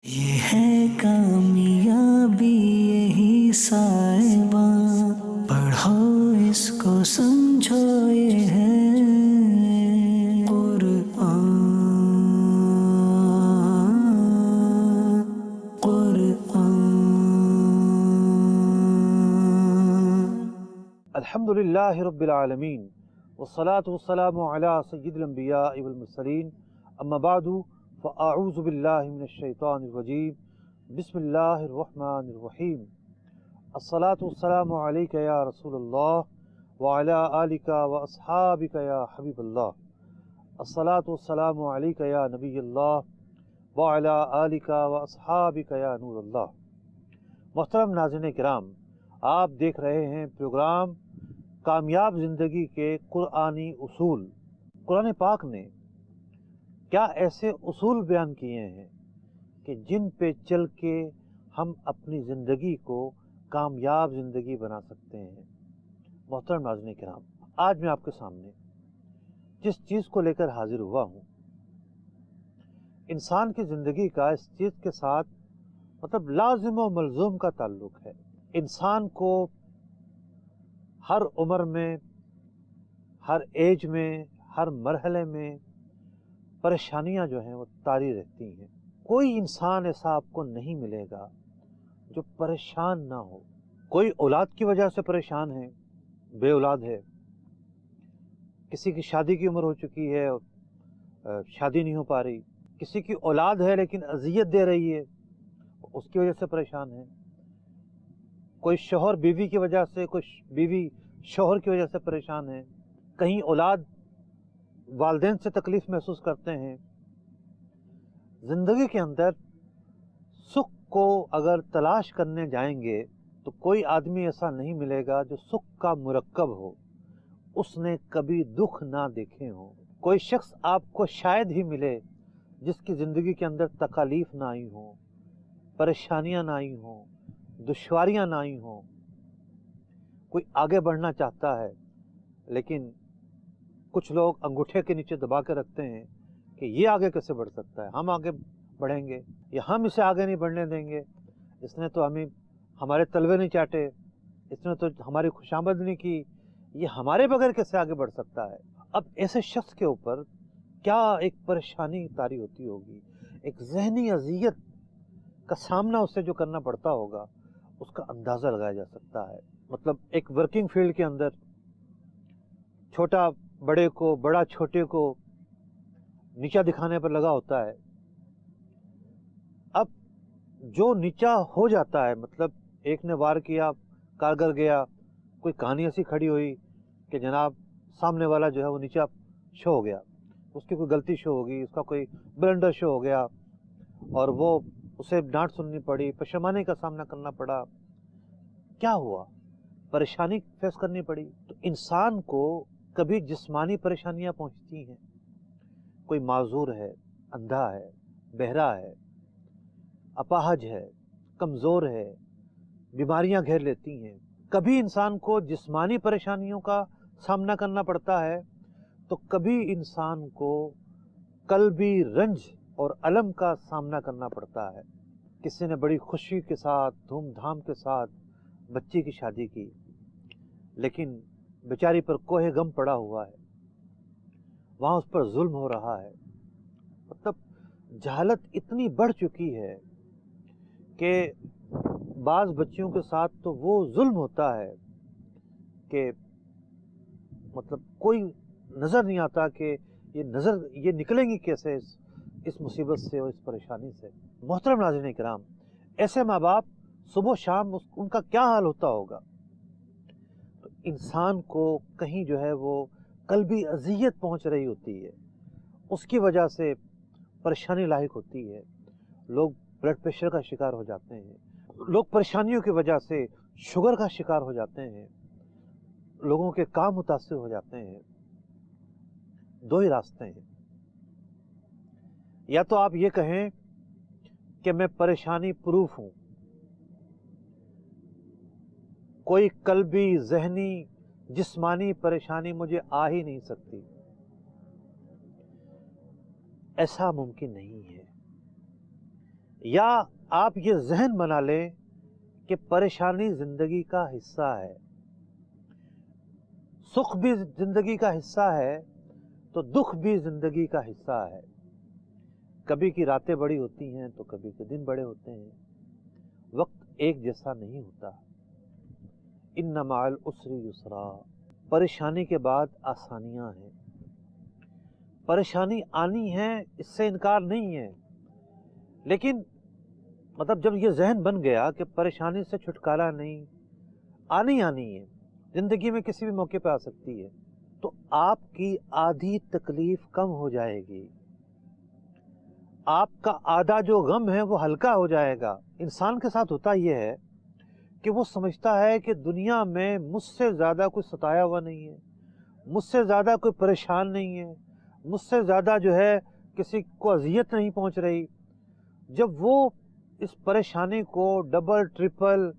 یہ ہے کامیابی یہی سائبہ، پڑھو اس کو سمجھو یہ ہے قرآن قرآن۔ الحمدللہ رب العالمین والصلاة والسلام علی سید الانبیاء والمرسلین، اما بعد فاعوذ باللہ من الشیطان الرجیم، بسم اللہ الرحمن الرحیم۔ الصلاة والسلام علیک یا رسول اللہ وعلی آلک واصحابک یا حبیب اللہ۔ الصلاة والسلام علیک یا نبی اللہ وعلی آلک واصحابک یا نور اللہ۔ محترم ناظرین کرام، آپ دیکھ رہے ہیں پروگرام کامیاب زندگی کے قرآنی اصول۔ قرآن پاک نے کیا ایسے اصول بیان کیے ہیں کہ جن پہ چل کے ہم اپنی زندگی کو کامیاب زندگی بنا سکتے ہیں۔ محترم ناظرین کرام، آج میں آپ کے سامنے جس چیز کو لے کر حاضر ہوا ہوں، انسان کی زندگی کا اس چیز کے ساتھ مطلب لازم و ملزوم کا تعلق ہے۔ انسان کو ہر عمر میں، ہر ایج میں، ہر مرحلے میں پریشانیاں جو ہیں وہ طاری رہتی ہیں۔ کوئی انسان ایسا آپ کو نہیں ملے گا جو پریشان نہ ہو۔ کوئی اولاد کی وجہ سے پریشان ہے، بے اولاد ہے، کسی کی شادی کی عمر ہو چکی ہے اور شادی نہیں ہو پا رہی، کسی کی اولاد ہے لیکن اذیت دے رہی ہے، اس کی وجہ سے پریشان ہے۔ کوئی شوہر بیوی کی وجہ سے، کوئی بیوی شوہر کی وجہ سے پریشان ہے، کہیں اولاد والدین سے تکلیف محسوس کرتے ہیں۔ زندگی کے اندر سکھ کو اگر تلاش کرنے جائیں گے تو کوئی آدمی ایسا نہیں ملے گا جو سکھ کا مرکب ہو، اس نے کبھی دکھ نہ دیکھے ہوں۔ کوئی شخص آپ کو شاید ہی ملے جس کی زندگی کے اندر تکالیف نہ آئی ہوں، پریشانیاں نہ آئی ہوں، دشواریاں نہ آئی ہوں۔ کوئی آگے بڑھنا چاہتا ہے لیکن کچھ لوگ انگوٹھے کے نیچے دبا کے رکھتے ہیں کہ یہ آگے کیسے بڑھ سکتا ہے، ہم آگے بڑھیں گے یا ہم اسے آگے نہیں بڑھنے دیں گے، اس نے تو ہمیں ہمارے تلوے نہیں چاٹے، اس نے تو ہماری خوشامد نہیں کی، یہ ہمارے بغیر کیسے آگے بڑھ سکتا ہے۔ اب ایسے شخص کے اوپر کیا ایک پریشانی طاری ہوتی ہوگی، ایک ذہنی اذیت کا سامنا اسے جو کرنا پڑتا ہوگا، اس کا اندازہ لگایا جا سکتا ہے۔ مطلب ایک ورکنگ فیلڈ کے اندر چھوٹا بڑے کو، بڑا چھوٹے کو نیچا دکھانے پر لگا ہوتا ہے۔ اب جو نیچا ہو جاتا ہے، مطلب ایک نے وار کیا، کارگر گیا، کوئی کہانی ایسی کھڑی ہوئی کہ جناب سامنے والا جو ہے وہ نیچا شو ہو گیا، اس کی کوئی غلطی شو ہوگی، اس کا کوئی بلنڈر شو ہو گیا اور وہ اسے ڈانٹ سننی پڑی، پشیمانی کا سامنا کرنا پڑا۔ کیا ہوا؟ پریشانی فیس کرنی پڑی۔ تو انسان کو کبھی جسمانی پریشانیاں پہنچتی ہیں، کوئی معذور ہے، اندھا ہے، بہرا ہے، اپاہج ہے، کمزور ہے، بیماریاں گھیر لیتی ہیں۔ کبھی انسان کو جسمانی پریشانیوں کا سامنا کرنا پڑتا ہے تو کبھی انسان کو قلبی رنج اور الم کا سامنا کرنا پڑتا ہے۔ کسی نے بڑی خوشی کے ساتھ، دھوم دھام کے ساتھ بچی کی شادی کی، لیکن بیچاری پر کوہ غم پڑا ہوا ہے، وہاں اس پر ظلم ہو رہا ہے۔ مطلب جہالت اتنی بڑھ چکی ہے کہ بعض بچیوں کے ساتھ تو وہ ظلم ہوتا ہے کہ مطلب کوئی نظر نہیں آتا کہ یہ نکلیں گی کیسے اس مصیبت سے اور اس پریشانی سے۔ محترم ناظرین کرام، ایسے ماں باپ صبح و شام ان کا کیا حال ہوتا ہوگا؟ تو انسان کو کہیں جو ہے وہ قلبی اذیت پہنچ رہی ہوتی ہے، اس کی وجہ سے پریشانی لاحق ہوتی ہے، لوگ بلڈ پریشر کا شکار ہو جاتے ہیں، لوگ پریشانیوں کی وجہ سے شوگر کا شکار ہو جاتے ہیں، لوگوں کے کام متاثر ہو جاتے ہیں۔ دو ہی راستے ہیں، یا تو آپ یہ کہیں کہ میں پریشانی پروف ہوں، کوئی قلبی، ذہنی، جسمانی پریشانی مجھے آ ہی نہیں سکتی، ایسا ممکن نہیں ہے۔ یا آپ یہ ذہن بنا لیں کہ پریشانی زندگی کا حصہ ہے، سکھ بھی زندگی کا حصہ ہے تو دکھ بھی زندگی کا حصہ ہے۔ کبھی کی راتیں بڑی ہوتی ہیں تو کبھی کے دن بڑے ہوتے ہیں، وقت ایک جیسا نہیں ہوتا۔ ان مع العسر یسرا، پریشانی کے بعد آسانیاں ہیں۔ پریشانی آنی ہے، اس سے انکار نہیں ہے، لیکن مطلب جب یہ ذہن بن گیا کہ پریشانی سے چھٹکارا نہیں، آنی ہے، زندگی میں کسی بھی موقع پہ آ سکتی ہے، تو آپ کی آدھی تکلیف کم ہو جائے گی، آپ کا آدھا جو غم ہے وہ ہلکا ہو جائے گا۔ انسان کے ساتھ ہوتا یہ ہے کہ وہ سمجھتا ہے کہ دنیا میں مجھ سے زیادہ کوئی ستایا ہوا نہیں ہے، مجھ سے زیادہ کوئی پریشان نہیں ہے، مجھ سے زیادہ جو ہے کسی کو اذیت نہیں پہنچ رہی۔ جب وہ اس پریشانی کو ڈبل ٹرپل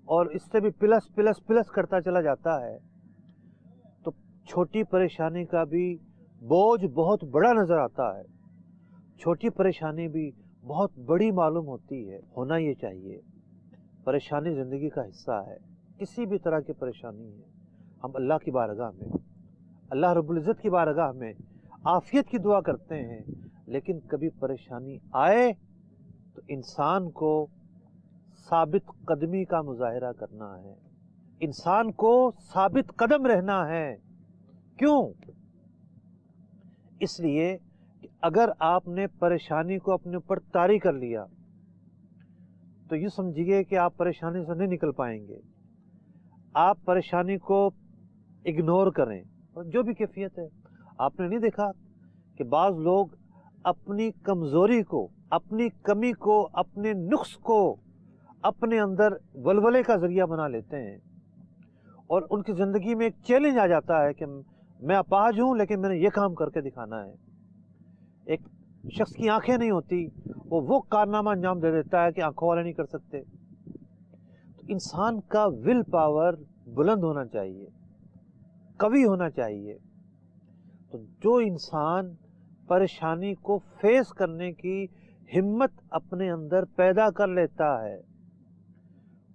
اور اس سے بھی پلس پلس پلس کرتا چلا جاتا ہے تو چھوٹی پریشانی کا بھی بوجھ بہت بڑا نظر آتا ہے، چھوٹی پریشانی بھی بہت بڑی معلوم ہوتی ہے۔ ہونا یہ چاہیے، پریشانی زندگی کا حصہ ہے، کسی بھی طرح کی پریشانی ہے، ہم اللہ کی بارگاہ میں، اللہ رب العزت کی بارگاہ میں عافیت کی دعا کرتے ہیں، لیکن کبھی پریشانی آئے تو انسان کو ثابت قدمی کا مظاہرہ کرنا ہے، انسان کو ثابت قدم رہنا ہے۔ کیوں؟ اس لیے کہ اگر آپ نے پریشانی کو اپنے اوپر طاری کر لیا تو یہ سمجھیے کہ آپ پریشانی سے نہیں نکل پائیں گے۔ آپ پریشانی کو اگنور کریں، جو بھی کیفیت ہے۔ آپ نے نہیں دیکھا کہ بعض لوگ اپنی کمزوری کو، اپنی کمی کو، اپنے نقص کو اپنے اندر ولولے کا ذریعہ بنا لیتے ہیں، اور ان کی زندگی میں ایک چیلنج آ جاتا ہے کہ میں اپاہج ہوں لیکن میں نے یہ کام کر کے دکھانا ہے۔ ایک شخص کی آنکھیں نہیں ہوتی، وہ کارنامہ انجام دے دیتا ہے کہ آنکھوں والے نہیں کر سکتے۔ تو انسان کا ول پاور بلند ہونا چاہیے، قوی ہونا چاہیے۔ تو جو انسان پریشانی کو فیس کرنے کی ہمت اپنے اندر پیدا کر لیتا ہے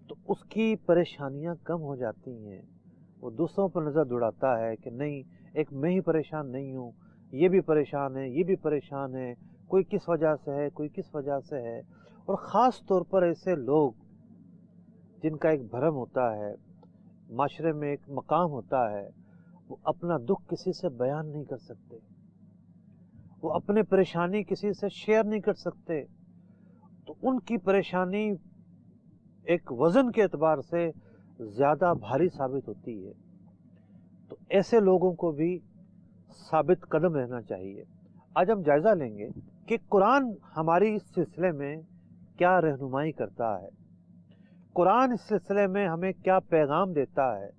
تو اس کی پریشانیاں کم ہو جاتی ہیں، وہ دوسروں پر نظر دوڑاتا ہے کہ نہیں، ایک میں ہی پریشان نہیں ہوں، یہ بھی پریشان ہے، یہ بھی پریشان ہے، کوئی کس وجہ سے ہے، کوئی کس وجہ سے ہے۔ اور خاص طور پر ایسے لوگ جن کا ایک بھرم ہوتا ہے، معاشرے میں ایک مقام ہوتا ہے، وہ اپنا دکھ کسی سے بیان نہیں کر سکتے، وہ اپنے پریشانی کسی سے شیئر نہیں کر سکتے، تو ان کی پریشانی ایک وزن کے اعتبار سے زیادہ بھاری ثابت ہوتی ہے۔ تو ایسے لوگوں کو بھی ثابت قدم رہنا چاہیے۔ آج ہم جائزہ لیں گے کہ قرآن ہماری اس سلسلے میں کیا رہنمائی کرتا ہے، قرآن اس سلسلے میں ہمیں کیا پیغام دیتا ہے،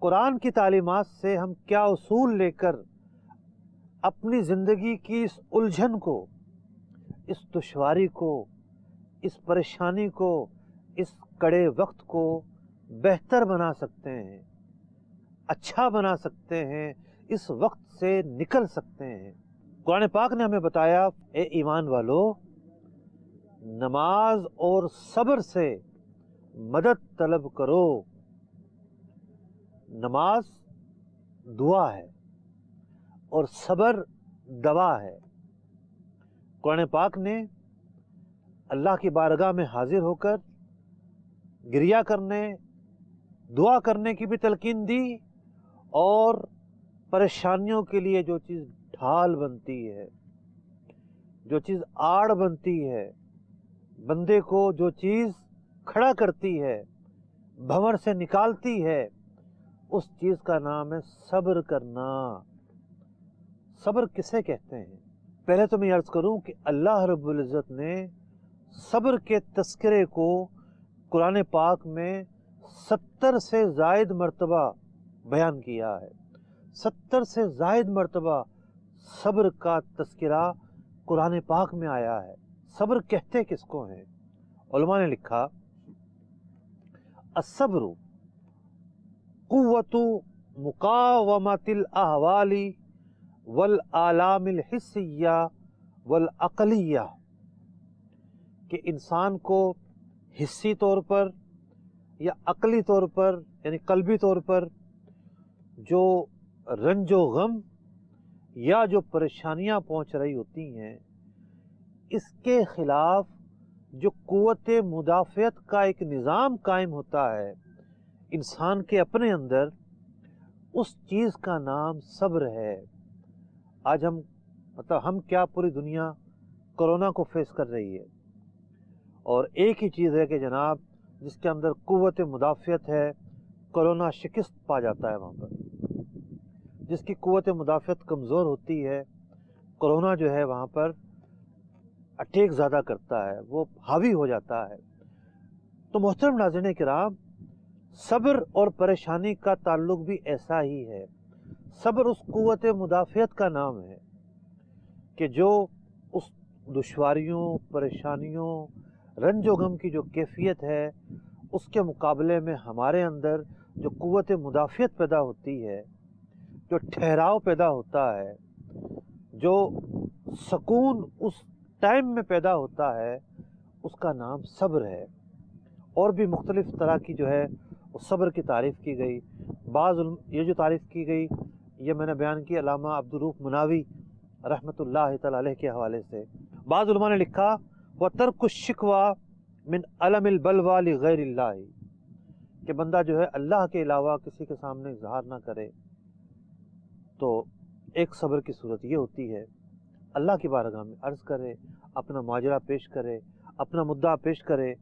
قرآن کی تعلیمات سے ہم کیا اصول لے کر اپنی زندگی کی اس الجھن کو، اس دشواری کو، اس پریشانی کو، اس کڑے وقت کو بہتر بنا سکتے ہیں، اچھا بنا سکتے ہیں، اس وقت سے نکل سکتے ہیں۔ قرآن پاک نے ہمیں بتایا، اے ایمان والو، نماز اور صبر سے مدد طلب کرو۔ نماز دعا ہے اور صبر دوا ہے۔ قرآن پاک نے اللہ کی بارگاہ میں حاضر ہو کر گریہ کرنے، دعا کرنے کی بھی تلقین دی، اور پریشانیوں کے لیے جو چیز ڈھال بنتی ہے، جو چیز آڑ بنتی ہے، بندے کو جو چیز کھڑا کرتی ہے، بھنور سے نکالتی ہے، اس چیز کا نام ہے صبر کرنا۔ صبر کسے کہتے ہیں؟ پہلے تو میں عرض کروں کہ اللہ رب العزت نے صبر کے تذکرے کو قرآن پاک میں 70 سے زائد مرتبہ بیان کیا ہے۔ 70 سے زائد مرتبہ صبر کا تذکرہ قرآن پاک میں آیا ہے۔ صبر کہتے کس کو ہیں؟ علماء نے لکھا، الصبر قوت مقاومت الاحوال والآلام الحسیہ والعقلیہ، کہ انسان کو حصی طور پر یا عقلی طور پر یعنی قلبی طور پر جو رنج و غم یا جو پریشانیاں پہنچ رہی ہوتی ہیں، اس کے خلاف جو قوت مدافعت کا ایک نظام قائم ہوتا ہے انسان کے اپنے اندر، اس چیز کا نام صبر ہے۔ آج ہم کیا پوری دنیا کرونا کو فیس کر رہی ہے، اور ایک ہی چیز ہے کہ جناب جس کے اندر قوت مدافعت ہے کرونا شکست پا جاتا ہے وہاں پر۔ جس کی قوت مدافعت کمزور ہوتی ہے کرونا جو ہے وہاں پر اٹیک زیادہ کرتا ہے، وہ حاوی ہو جاتا ہے۔ تو محترم ناظرین کرام، صبر اور پریشانی کا تعلق بھی ایسا ہی ہے۔ صبر اس قوت مدافعت کا نام ہے کہ جو اس دشواریوں، پریشانیوں، رنج و غم کی جو کیفیت ہے اس کے مقابلے میں ہمارے اندر جو قوت مدافعت پیدا ہوتی ہے، جو ٹھہراؤ پیدا ہوتا ہے، جو سکون اس ٹائم میں پیدا ہوتا ہے، اس کا نام صبر ہے۔ اور بھی مختلف طرح کی جو ہے اس صبر کی تعریف کی گئی۔ یہ جو تعریف کی گئی یہ میں نے بیان کی علامہ عبدالروف مناوی رحمۃ اللہ تعالی علیہ کے حوالے سے۔ بعض علماء نے لکھا وَتَرْكُ الشِّكْوَى مِنْ أَلَمِ الْبَلْوَى لِغَيْرِ اللَّهِ، کہ بندہ جو ہے اللہ کے علاوہ کسی کے سامنے اظہار نہ کرے۔ تو ایک صبر کی صورت یہ ہوتی ہے اللہ کی بارگاہ میں عرض کرے، اپنا ماجرا پیش کرے، اپنا مدعا پیش کرے۔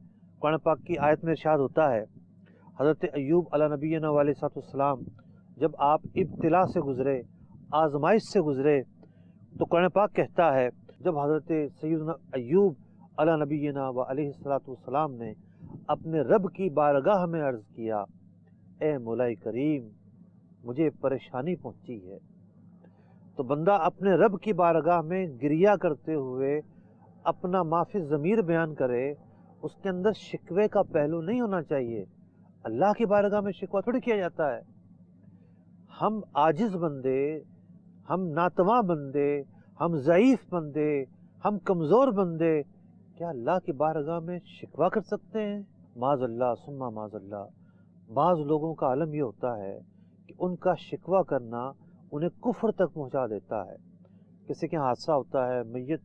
قرآن پاک کی آیت میں ارشاد ہوتا ہے حضرت ایوب علیہ نبینا علیہ السلام جب آپ ابتلا سے گزرے، آزمائش سے گزرے، تو قرآن پاک کہتا ہے جب حضرت سیدنا ایوب علیہ نبینا علیہ السلام نے اپنے رب کی بارگاہ میں عرض کیا، اے مولا کریم مجھے پریشانی پہنچی ہے، تو بندہ اپنے رب کی بارگاہ میں گریہ کرتے ہوئے اپنا معافی ضمیر بیان کرے، اس کے اندر شکوے کا پہلو نہیں ہونا چاہیے۔ اللہ کی بارگاہ میں شکوہ تھوڑی کیا جاتا ہے۔ ہم عاجز بندے، ہم ناتواں بندے، ہم ضعیف بندے، ہم کمزور بندے کیا اللہ کی بارگاہ میں شکوہ کر سکتے ہیں؟ معاذ اللہ ثم معاذ اللہ۔ بعض لوگوں کا عالم یہ ہوتا ہے کہ ان کا شکوہ کرنا انہیں کفر تک پہنچا دیتا ہے۔ کسی کے حادثہ ہوتا ہے، میت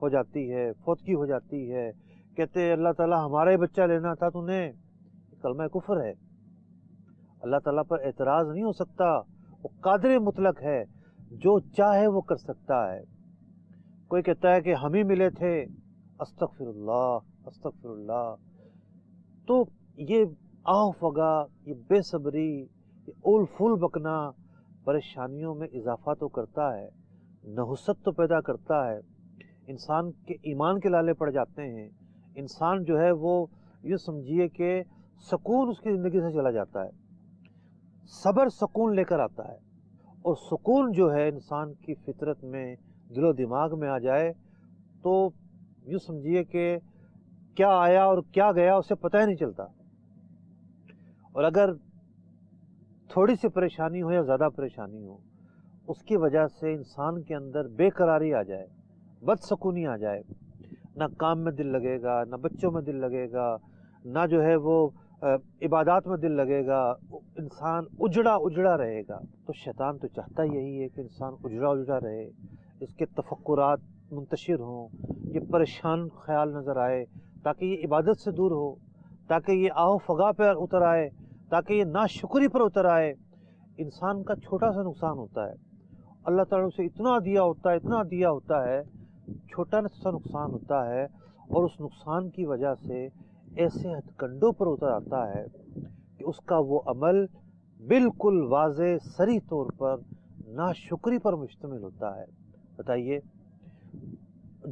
ہو جاتی ہے، فوتگی ہو جاتی ہے، کہتے ہیں اللہ تعالیٰ ہمارا ہی بچہ لینا تھا تو نے، کلمہ کفر ہے۔ اللہ تعالیٰ پر اعتراض نہیں ہو سکتا، وہ قادر مطلق ہے، جو چاہے وہ کر سکتا ہے۔ کوئی کہتا ہے کہ ہم ہی ملے تھے، استغفر اللہ استغفر اللہ۔ تو یہ آہ فغا، یہ بے صبری، یہ اول پھول بکنا پریشانیوں میں اضافہ تو کرتا ہے، نحوست تو پیدا کرتا ہے، انسان کے ایمان کے لالے پڑ جاتے ہیں، انسان جو ہے وہ یہ سمجھیے کہ سکون اس کی زندگی سے چلا جاتا ہے۔ صبر سکون لے کر آتا ہے، اور سکون جو ہے انسان کی فطرت میں، دل و دماغ میں آ جائے تو یوں سمجھیے کہ کیا آیا اور کیا گیا اسے پتہ ہی نہیں چلتا۔ اور اگر تھوڑی سی پریشانی ہو یا زیادہ پریشانی ہو، اس کی وجہ سے انسان کے اندر بے قراری آ جائے، بدسکونی آ جائے، نہ کام میں دل لگے گا، نہ بچوں میں دل لگے گا، نہ جو ہے وہ عبادات میں دل لگے گا، انسان اجڑا رہے گا۔ تو شیطان تو چاہتا یہی ہے کہ انسان اجڑا رہے، اس کے تفکرات منتشر ہوں، یہ پریشان خیال نظر آئے، تاکہ یہ عبادت سے دور ہو، تاکہ یہ آہ و فغا پر اتر آئے، تاکہ یہ ناشکری پر اتر آئے۔ انسان کا چھوٹا سا نقصان ہوتا ہے، اللہ تعالیٰ سے اتنا دیا ہوتا ہے، چھوٹا سا نقصان ہوتا ہے، اور اس نقصان کی وجہ سے ایسے ہتھ کنڈوں پر اتر آتا ہے کہ اس کا وہ عمل بالکل واضح صریح طور پر ناشکری پر مشتمل ہوتا ہے۔ بتائیے،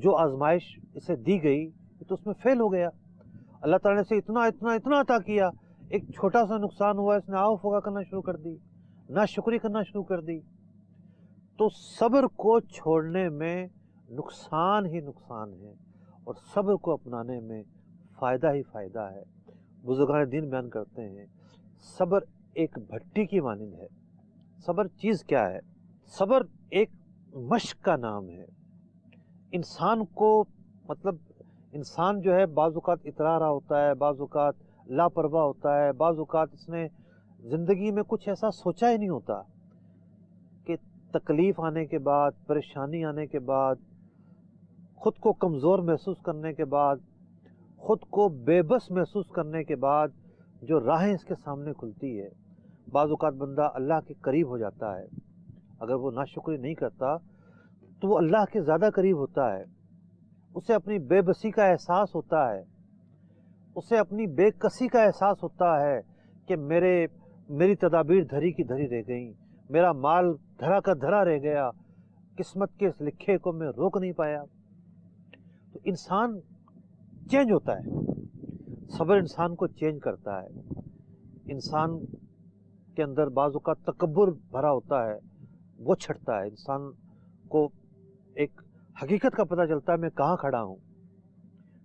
جو آزمائش اسے دی گئی تو اس میں فیل ہو گیا، اللہ تعالیٰ نے اسے اتنا عطا کیا، ایک چھوٹا سا نقصان ہوا، اس نے آہ و فغا کرنا شروع کر دی، ناشکری کرنا شروع کر دی۔ تو صبر کو چھوڑنے میں نقصان ہی نقصان ہے، اور صبر کو اپنانے میں فائدہ ہی فائدہ ہے۔ بزرگان دین بیان کرتے ہیں صبر ایک بھٹی کی مانند ہے۔ صبر چیز کیا ہے؟ صبر ایک مشق کا نام ہے۔ انسان کو مطلب انسان جو ہے بعض اوقات اترا رہا ہوتا ہے، بعض اوقات لاپرواہ ہوتا ہے، بعض اوقات اس نے زندگی میں کچھ ایسا سوچا ہی نہیں ہوتا کہ تکلیف آنے کے بعد، پریشانی آنے کے بعد، خود کو کمزور محسوس کرنے کے بعد، خود کو بے بس محسوس کرنے کے بعد جو راہیں اس کے سامنے کھلتی ہے، بعض اوقات بندہ اللہ کے قریب ہو جاتا ہے۔ اگر وہ ناشکری نہیں کرتا تو وہ اللہ کے زیادہ قریب ہوتا ہے، اسے اپنی بے بسی کا احساس ہوتا ہے، اسے اپنی بے کسی کا احساس ہوتا ہے کہ میری تدابیر دھری کی دھری رہ گئیں، میرا مال دھرا کا دھرا رہ گیا، قسمت کے اس لکھے کو میں روک نہیں پایا۔ تو انسان چینج ہوتا ہے، صبر انسان کو چینج کرتا ہے۔ انسان کے اندر بعض اوقات تکبر بھرا ہوتا ہے، وہ چھٹتا ہے، انسان کو ایک حقیقت کا پتہ چلتا ہے میں کہاں کھڑا ہوں،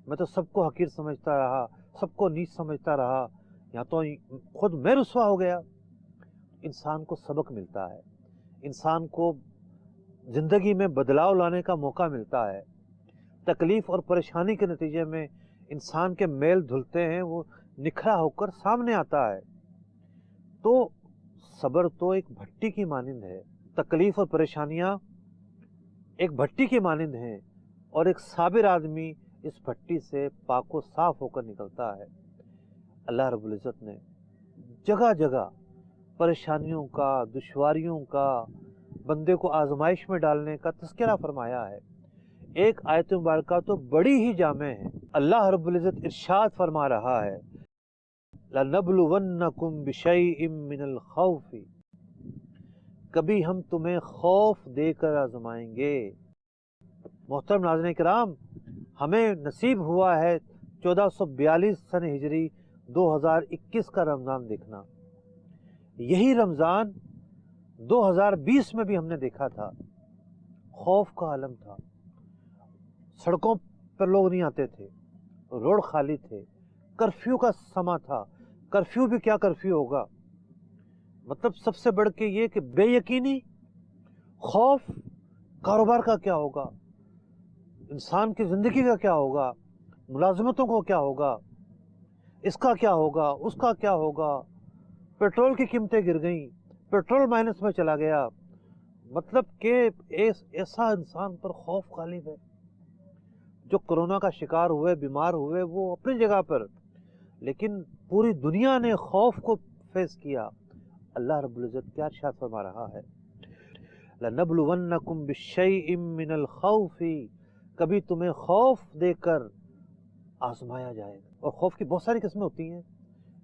میں تو سب کو حقیر سمجھتا رہا، سب کو نیچ سمجھتا رہا، یا تو خود میں رسوا ہو گیا۔ انسان کو سبق ملتا ہے، انسان کو زندگی میں بدلاؤ لانے کا موقع ملتا ہے۔ تکلیف اور پریشانی کے نتیجے میں انسان کے میل دھلتے ہیں، وہ نکھرا ہو کر سامنے آتا ہے۔ تو صبر تو ایک بھٹی کی مانند ہے، تکلیف اور پریشانیاں ایک بھٹی کی مانند ہیں، اور ایک صابر آدمی اس بھٹی سے پاک و صاف ہو کر نکلتا ہے۔ اللہ رب العزت نے جگہ جگہ پریشانیوں کا، دشواریوں کا، بندے کو آزمائش میں ڈالنے کا تذکرہ فرمایا ہے۔ ایک آیت مبارکہ تو بڑی ہی جامع ہے۔ اللہ رب العزت ارشاد فرما رہا ہے لَنَبْلُوَنَّكُمْ بِشَيْءٍ مِّنَ الْخَوْفِ، کبھی ہم تمہیں خوف دے کر آزمائیں گے۔ محترم ناظرین کرام، ہمیں نصیب ہوا ہے 1442 سن ہجری 2021 کا رمضان دیکھنا۔ یہی رمضان 2020 میں بھی ہم نے دیکھا تھا، خوف کا عالم تھا، سڑکوں پر لوگ نہیں آتے تھے، روڈ خالی تھے، کرفیو کا سما تھا۔ کرفیو بھی کیا کرفیو ہوگا، مطلب سب سے بڑھ کے یہ کہ بے یقینی، خوف، کاروبار کا کیا ہوگا، انسان کی زندگی کا کیا ہوگا، ملازمتوں کو کیا ہوگا، اس کا کیا ہوگا، اس کا کیا ہوگا، پیٹرول کی قیمتیں گر گئیں، پیٹرول مائنس میں چلا گیا۔ مطلب کہ ایسا انسان پر خوف غالب ہے۔ جو کرونا کا شکار ہوئے، بیمار ہوئے، وہ اپنی جگہ پر، لیکن پوری دنیا نے خوف کو فیس کیا۔ اللہ رب العزت کیا ارشاد فرما رہا ہے لَنَبْلُوَنَّكُمْ بِشَيْءٍ مِّنَ الْخَوْفِ، کبھی تمہیں خوف دے کر آزمایا جائے گا۔ اور خوف کی بہت ساری قسمیں ہوتی ہیں،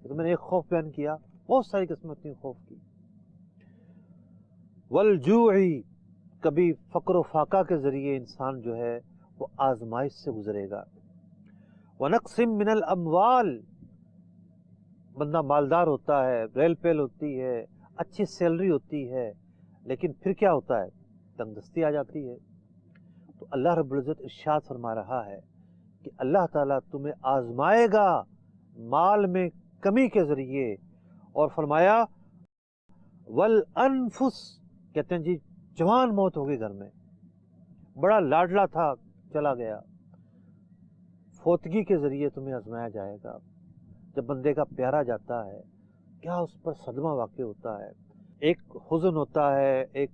تو میں نے ایک خوف بیان کیا، بہت ساری قسمیں ہوتی ہیں خوف کی۔ وَالْجُوعِ، کبھی فقر و فاقہ کے ذریعے انسان جو ہے وہ آزمائش سے گزرے گا۔ وَنَقْصٍ مِّنَ الْأَمْوَالِ، بندہ مالدار ہوتا ہے، ریل پیل ہوتی ہے، اچھی سیلری ہوتی ہے، لیکن پھر کیا ہوتا ہے، تنگ دستی آ جاتی ہے۔ تو اللہ رب العزت ارشاد فرما رہا ہے کہ اللہ تعالیٰ تمہیں آزمائے گا مال میں کمی کے ذریعے، اور فرمایا وَالْأَنفُسِ، کہتے ہیں جی جوان موت ہوگی گھر میں، بڑا لاڈلا تھا چلا گیا، فوتگی کے ذریعے تمہیں آزمایا جائے گا۔ جب بندے کا پیارا جاتا ہے کیا اس پر صدمہ واقع ہوتا ہے، ایک حزن ہوتا ہے، ایک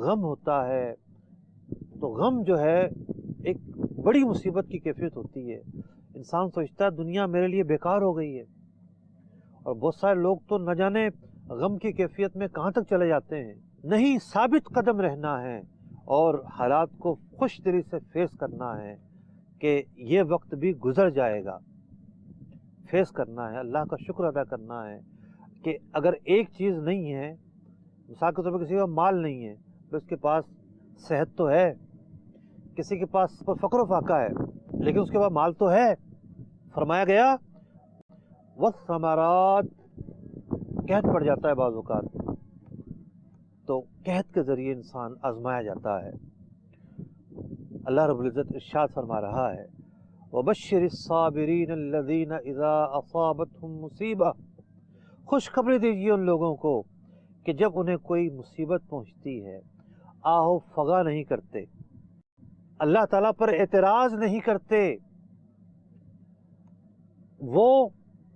غم ہوتا ہے۔ تو غم جو ہے ایک بڑی مصیبت کی کیفیت ہوتی ہے، انسان سوچتا ہے دنیا میرے لیے بیکار ہو گئی ہے، اور بہت سارے لوگ تو نہ جانے غم کی کیفیت میں کہاں تک چلے جاتے ہیں۔ نہیں، ثابت قدم رہنا ہے اور حالات کو خوش دلی سے فیس کرنا ہے کہ یہ وقت بھی گزر جائے گا، فیس کرنا ہے، اللہ کا شکر ادا کرنا ہے کہ اگر ایک چیز نہیں ہے، مثال کے طور پر کسی کا مال نہیں ہے تو اس کے پاس صحت تو ہے، کسی کے پاس فقر و فاقہ ہے لیکن اس کے پاس مال تو ہے۔ فرمایا گیا والثمرات، قحط پڑ جاتا ہے بعض اوقات، تو قحط کے ذریعے انسان آزمایا جاتا ہے۔ اللہ رب العزت ارشاد فرما رہا ہے وَبَشِّرِ الصَّابِرِينَ الَّذِينَ إِذَا أَصَابَتْهُمْ مُصِیبَةٌ، خوشخبری دیجیے ان لوگوں کو کہ جب انہیں کوئی مصیبت پہنچتی ہے آہو فغا نہیں کرتے، اللہ تعالیٰ پر اعتراض نہیں کرتے، وہ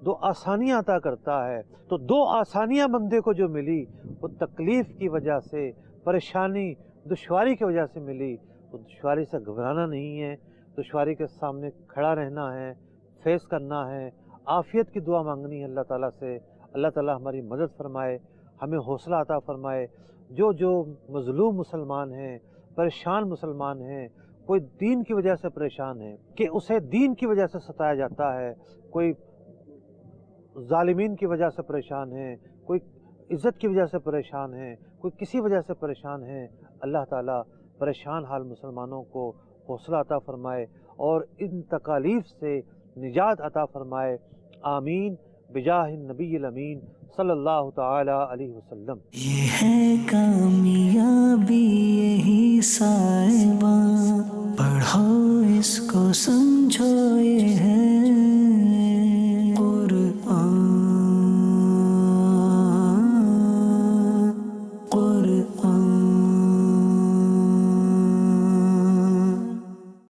دو آسانیاں عطا کرتا ہے. تو دو آسانیاں بندے کو جو ملی وہ تکلیف کی وجہ سے، پریشانی دشواری کی وجہ سے ملی. تو دشواری سے گھبرانا نہیں ہے، دشواری کے سامنے کھڑا رہنا ہے، فیس کرنا ہے، عافیت کی دعا مانگنی ہے اللہ تعالیٰ سے. اللہ تعالیٰ ہماری مدد فرمائے، ہمیں حوصلہ عطا فرمائے. جو مظلوم مسلمان ہیں، پریشان مسلمان ہیں، کوئی دین کی وجہ سے پریشان ہے کہ اسے دین کی وجہ سے ستایا جاتا ہے، کوئی ظالمین کی وجہ سے پریشان ہے، کوئی عزت کی وجہ سے پریشان ہے، کوئی کسی وجہ سے پریشان ہے، اللہ تعالیٰ پریشان حال مسلمانوں کو حوصلہ عطا فرمائے اور ان تکالیف سے نجات عطا فرمائے. آمین بجاہ النبی الامین صلی اللہ تعالی علیہ وسلم. یہ ہے کامیابی یہی سائباں، پڑھو اس کو سمجھو یہ ہے